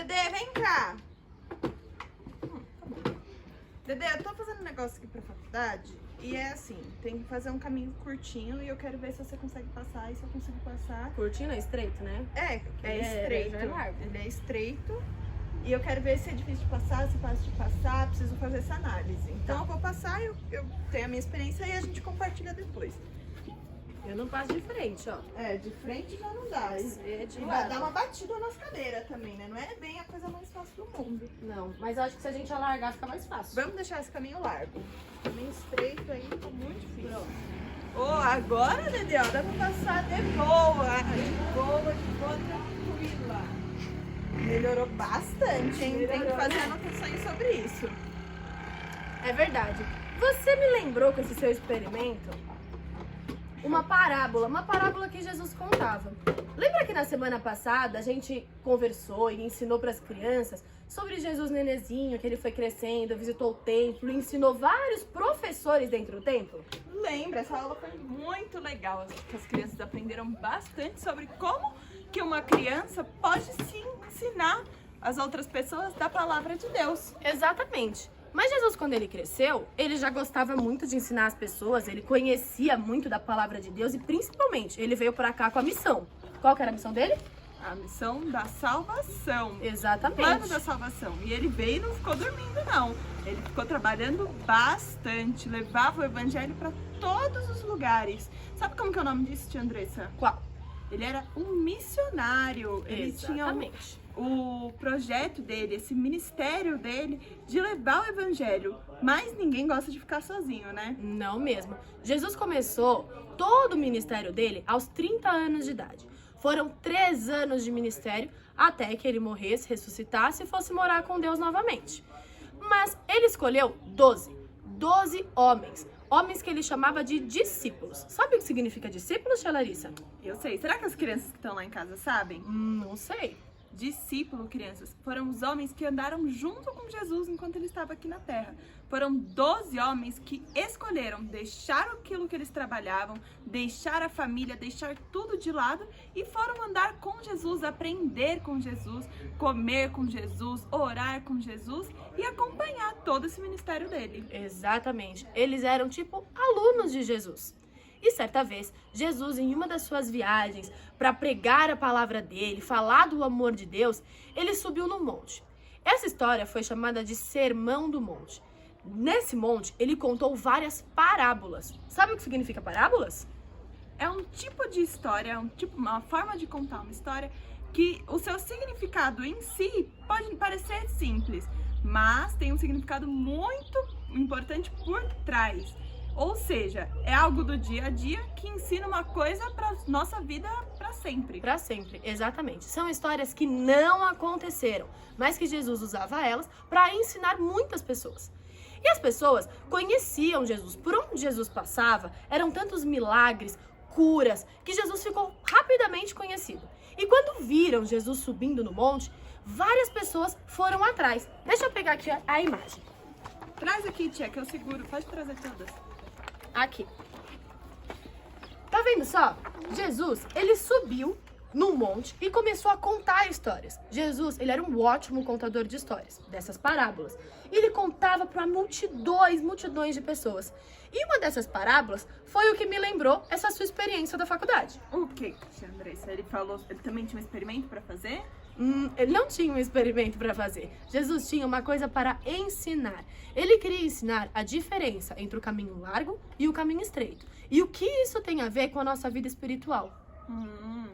Dedê, vem cá. Dedê, eu tô fazendo um negócio aqui pra faculdade e é assim, tem que fazer um caminho curtinho e eu quero ver se você consegue passar e se eu consigo passar. Curtinho é estreito, né? É estreito. É largo. Ele é estreito e eu quero ver se é difícil de passar, se é fácil de passar, preciso fazer essa análise. Então eu vou passar, eu tenho a minha experiência e a gente compartilha depois. Eu não passo de frente, ó. É, de frente já não dá. É de Vai lado. dar uma batida nas cadeiras também, né? Não é bem a coisa mais fácil do mundo. Não, mas eu acho que se a gente alargar fica mais fácil. Vamos deixar esse caminho largo. Caminho estreito aí, tá muito difícil. Pronto. Ô, agora, Dedê, ó, dá pra passar de boa, tranquila. Melhorou bastante, hein? Tem que fazer anotações sobre isso. É verdade. Você me lembrou com esse seu experimento uma parábola que Jesus contava. Lembra que na semana passada a gente conversou e ensinou para as crianças sobre Jesus nenezinho, que ele foi crescendo, visitou o templo, ensinou vários professores dentro do templo? Lembra, essa aula foi muito legal. As crianças aprenderam bastante sobre como que uma criança pode se ensinar as outras pessoas da palavra de Deus. Exatamente. Mas Jesus, quando ele cresceu, ele já gostava muito de ensinar as pessoas, ele conhecia muito da palavra de Deus e principalmente ele veio pra cá com a missão. Qual que era a missão dele? A missão da salvação. Exatamente. Plano da salvação. E ele veio e não ficou dormindo, não. Ele ficou trabalhando bastante, levava o evangelho para todos os lugares. Sabe como que é o nome disso, tia Andressa? Qual? Ele era um missionário. Ele Exatamente. tinha o projeto dele, esse ministério dele, de levar o evangelho. Mas ninguém gosta de ficar sozinho, né? Não mesmo. Jesus começou todo o ministério dele aos 30 anos de idade. Foram 3 anos de ministério até que ele morresse, ressuscitasse e fosse morar com Deus novamente. Mas ele escolheu 12 homens. Homens que ele chamava de discípulos. Sabe o que significa discípulos, tia Larissa? Eu sei. Será que as crianças que estão lá em casa sabem? Não sei. Discípulo, crianças, foram os homens que andaram junto com Jesus enquanto ele estava aqui na terra. Foram 12 homens que escolheram deixar aquilo que eles trabalhavam, deixar a família, deixar tudo de lado e foram andar com Jesus, aprender com Jesus, comer com Jesus, orar com Jesus e acompanhar todo esse ministério dele. Exatamente. Eles eram tipo alunos de Jesus. E certa vez, Jesus, em uma das suas viagens para pregar a palavra dele, falar do amor de Deus, ele subiu no monte. Essa história foi chamada de Sermão do Monte. Nesse monte, ele contou várias parábolas. Sabe o que significa parábolas? É um tipo de história, uma forma de contar uma história que o seu significado em si pode parecer simples, mas tem um significado muito importante por trás. Ou seja, é algo do dia a dia que ensina uma coisa para nossa vida para sempre. Para sempre, exatamente. São histórias que não aconteceram, mas que Jesus usava elas para ensinar muitas pessoas. E as pessoas conheciam Jesus. Por onde Jesus passava, eram tantos milagres, curas, que Jesus ficou rapidamente conhecido. E quando viram Jesus subindo no monte, várias pessoas foram atrás. Deixa eu pegar aqui a imagem. Traz aqui, tia, que eu seguro. Pode trazer todas. Aqui. Tá vendo só? Jesus, ele subiu num monte e começou a contar histórias. Jesus, ele era um ótimo contador de histórias, dessas parábolas. Ele contava para multidões de pessoas. E uma dessas parábolas foi o que me lembrou essa sua experiência da faculdade. O que, tia Andressa? Ele falou, ele também tinha um experimento para fazer? Ele não tinha um experimento para fazer. Jesus tinha uma coisa para ensinar. Ele queria ensinar a diferença entre o caminho largo e o caminho estreito. E o que isso tem a ver com a nossa vida espiritual.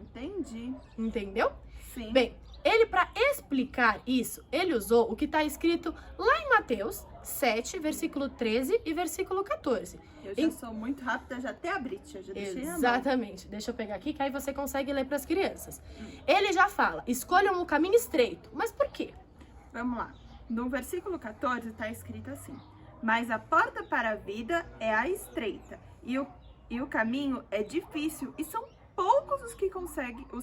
Entendi. Entendeu? Sim. Bem, ele, para explicar isso, ele usou o que está escrito lá em Mateus 7, versículo 13 e versículo 14. Eu já sou muito rápida, já até abri, tia, já deixei na mão. Exatamente. Deixa eu pegar aqui, que aí você consegue ler para as crianças. Ele já fala, escolham o caminho estreito. Mas por quê? Vamos lá. No versículo 14 está escrito assim: mas a porta para a vida é a estreita, e o caminho é difícil, e são poucos os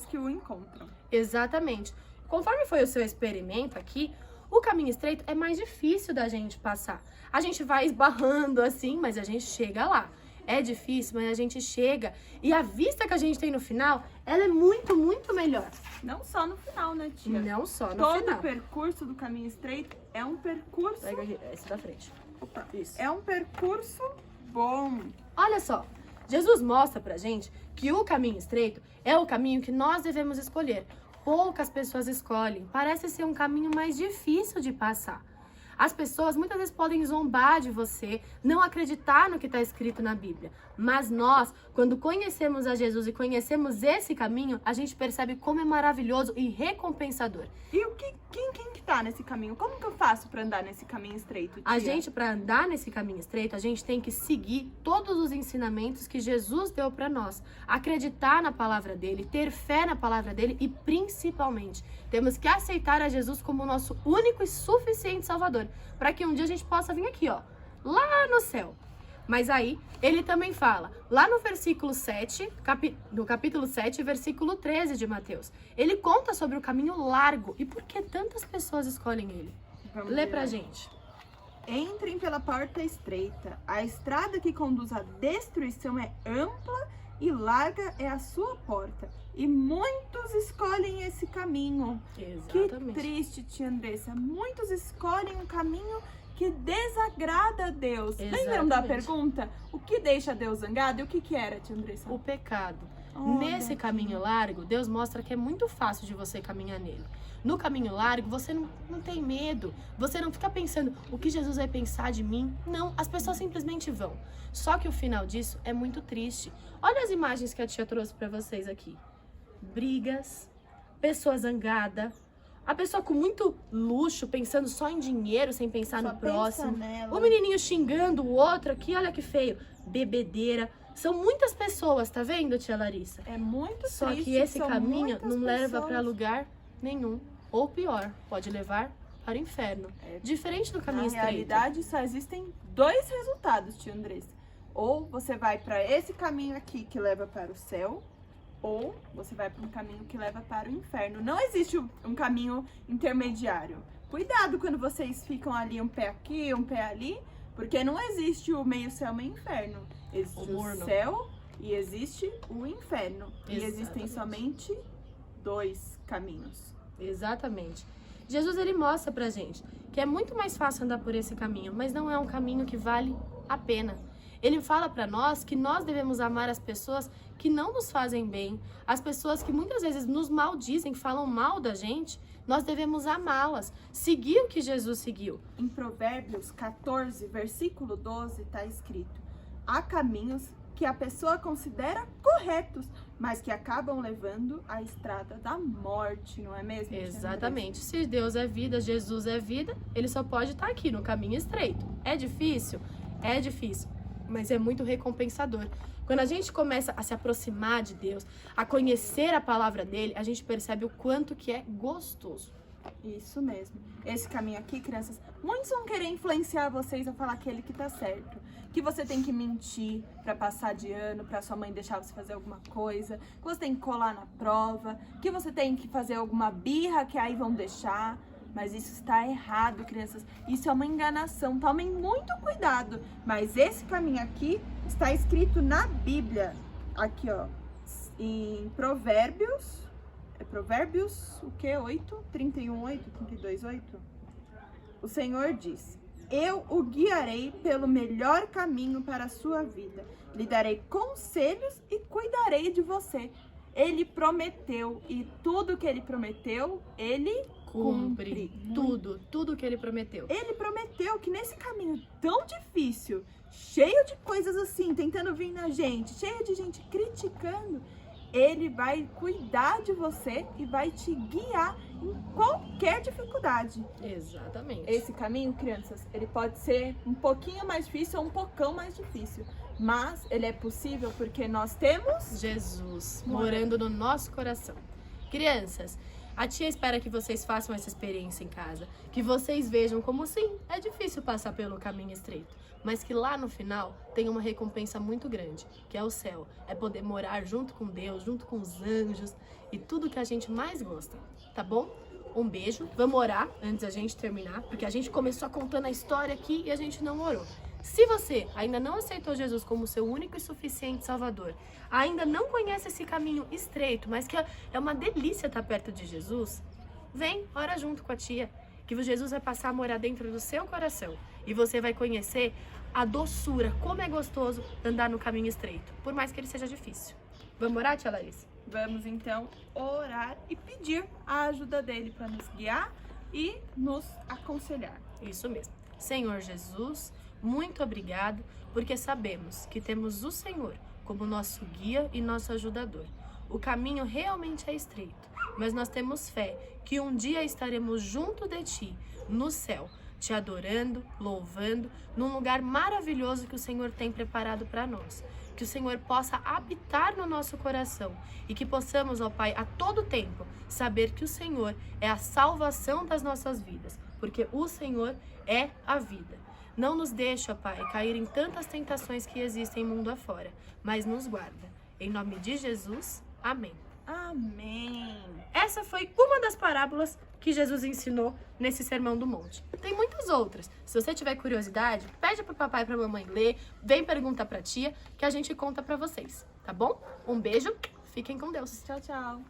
que o encontram. Exatamente. Conforme foi o seu experimento aqui, o caminho estreito é mais difícil da gente passar. A gente vai esbarrando assim, mas a gente chega lá. É difícil, mas a gente chega. E a vista que a gente tem no final, ela é muito, muito melhor. Não só no final, né, tia? Não só no Todo final. o percurso do caminho estreito é um percurso... Pega aqui, esse da frente. Opa, Isso. é um percurso bom. Olha só, Jesus mostra pra gente que o caminho estreito é o caminho que nós devemos escolher. Poucas pessoas escolhem. Parece ser um caminho mais difícil de passar. As pessoas muitas vezes podem zombar de você, não acreditar no que está escrito na Bíblia. Mas nós, quando conhecemos a Jesus e conhecemos esse caminho, a gente percebe como é maravilhoso e recompensador. E quem que tá nesse caminho? Como que eu faço pra andar nesse caminho estreito, tia? A gente, para andar nesse caminho estreito, a gente tem que seguir todos os ensinamentos que Jesus deu para nós. Acreditar na palavra dele, ter fé na palavra dele e, principalmente, temos que aceitar a Jesus como o nosso único e suficiente Salvador, para que um dia a gente possa vir aqui, ó, lá no céu. Mas aí, ele também fala, lá no versículo 7, no capítulo 7, versículo 13 de Mateus. Ele conta sobre o caminho largo e por que tantas pessoas escolhem ele. Vamos Lê ver. pra gente. Entrem pela porta estreita. A estrada que conduz à destruição é ampla e larga é a sua porta. E muitos escolhem esse caminho. Exatamente. Que triste, tia Andressa. Muitos escolhem um caminho que desagrada a Deus. Lembram da Exatamente. pergunta? O que deixa Deus zangado? E o que era, tia Andressa? O pecado. Olha, Nesse caminho largo, Deus mostra que é muito fácil de você caminhar nele. No caminho largo, você não tem medo. Você não fica pensando, o que Jesus vai pensar de mim? Não, as pessoas simplesmente vão. Só que o final disso é muito triste. Olha as imagens que a tia trouxe pra vocês aqui. Brigas, pessoa zangada, a pessoa com muito luxo, pensando só em dinheiro, sem pensar só no próximo. pensa nela. O menininho xingando o outro aqui, olha que feio. Bebedeira. São muitas pessoas, tá vendo, tia Larissa? É muito Só triste. que esse são caminho muitas não leva pessoas. pra lugar nenhum. Ou pior, pode levar para o inferno. É. Diferente do caminho Na estreito. realidade, só existem dois resultados, tia Andressa. Ou você vai para esse caminho aqui que leva para o céu, ou você vai para um caminho que leva para o inferno. Não existe um caminho intermediário. Cuidado quando vocês ficam ali um pé aqui, um pé ali, porque não existe o meio céu, meio inferno. Existe O morno. o céu e existe o inferno. E existem Exatamente. somente dois caminhos. Exatamente. Jesus, ele mostra pra gente que é muito mais fácil andar por esse caminho, mas não é um caminho que vale a pena. Ele fala pra nós que nós devemos amar as pessoas que não nos fazem bem, as pessoas que muitas vezes nos maldizem, falam mal da gente, nós devemos amá-las, seguir o que Jesus seguiu. Em Provérbios 14, versículo 12, está escrito: há caminhos que a pessoa considera corretos, mas que acabam levando à estrada da morte, não é mesmo, tia Andressa? Exatamente. Se Deus é vida, Jesus é vida, ele só pode estar aqui no caminho estreito. É difícil? É difícil, mas é muito recompensador. Quando a gente começa a se aproximar de Deus, a conhecer a palavra dele, a gente percebe o quanto que é gostoso. Isso mesmo. Esse caminho aqui, crianças, muitos vão querer influenciar vocês a falar aquele que tá certo. Que você tem que mentir pra passar de ano, pra sua mãe deixar você fazer alguma coisa. Que você tem que colar na prova. Que você tem que fazer alguma birra que aí vão deixar. Mas isso está errado, crianças. Isso é uma enganação. Tomem muito cuidado. Mas esse caminho aqui está escrito na Bíblia. Aqui, ó. Em Provérbios. É Provérbios, o quê? 8? 31, 8? 32, 8? O Senhor diz: eu o guiarei pelo melhor caminho para a sua vida. Lhe darei conselhos e cuidarei de você. Ele prometeu e tudo que ele prometeu, ele cumpre. Tudo que ele prometeu. Ele prometeu que nesse caminho tão difícil, cheio de coisas assim, tentando vir na gente, cheio de gente criticando, ele vai cuidar de você e vai te guiar em qualquer dificuldade. Exatamente. Esse caminho, crianças, ele pode ser um pouquinho mais difícil ou um pocão mais difícil, mas ele é possível porque nós temos Jesus morando no nosso coração. Crianças, a tia espera que vocês façam essa experiência em casa, que vocês vejam como sim, é difícil passar pelo caminho estreito, mas que lá no final tem uma recompensa muito grande, que é o céu, é poder morar junto com Deus, junto com os anjos e tudo que a gente mais gosta, tá bom? Um beijo, vamos orar antes da gente terminar, porque a gente começou contando a história aqui e a gente não orou. Se você ainda não aceitou Jesus como seu único e suficiente Salvador, ainda não conhece esse caminho estreito, mas que é uma delícia estar perto de Jesus, vem, ora junto com a tia, que Jesus vai passar a morar dentro do seu coração e você vai conhecer a doçura, como é gostoso andar no caminho estreito, por mais que ele seja difícil. Vamos orar, tia Larissa? Vamos então orar e pedir a ajuda dele para nos guiar e nos aconselhar. Isso mesmo. Senhor Jesus, muito obrigado, porque sabemos que temos o Senhor como nosso guia e nosso ajudador. O caminho realmente é estreito, mas nós temos fé que um dia estaremos junto de Ti, no céu, Te adorando, louvando, num lugar maravilhoso que o Senhor tem preparado para nós. Que o Senhor possa habitar no nosso coração e que possamos, ó Pai, a todo tempo saber que o Senhor é a salvação das nossas vidas, porque o Senhor é a vida. Não nos deixa, ó Pai, cair em tantas tentações que existem mundo afora, mas nos guarda. Em nome de Jesus, amém. Amém. Essa foi uma das parábolas que Jesus ensinou nesse Sermão do Monte. Tem muitas outras. Se você tiver curiosidade, pede pro papai e pra mamãe ler, vem perguntar pra tia, que a gente conta pra vocês, tá bom? Um beijo, fiquem com Deus. Tchau, tchau.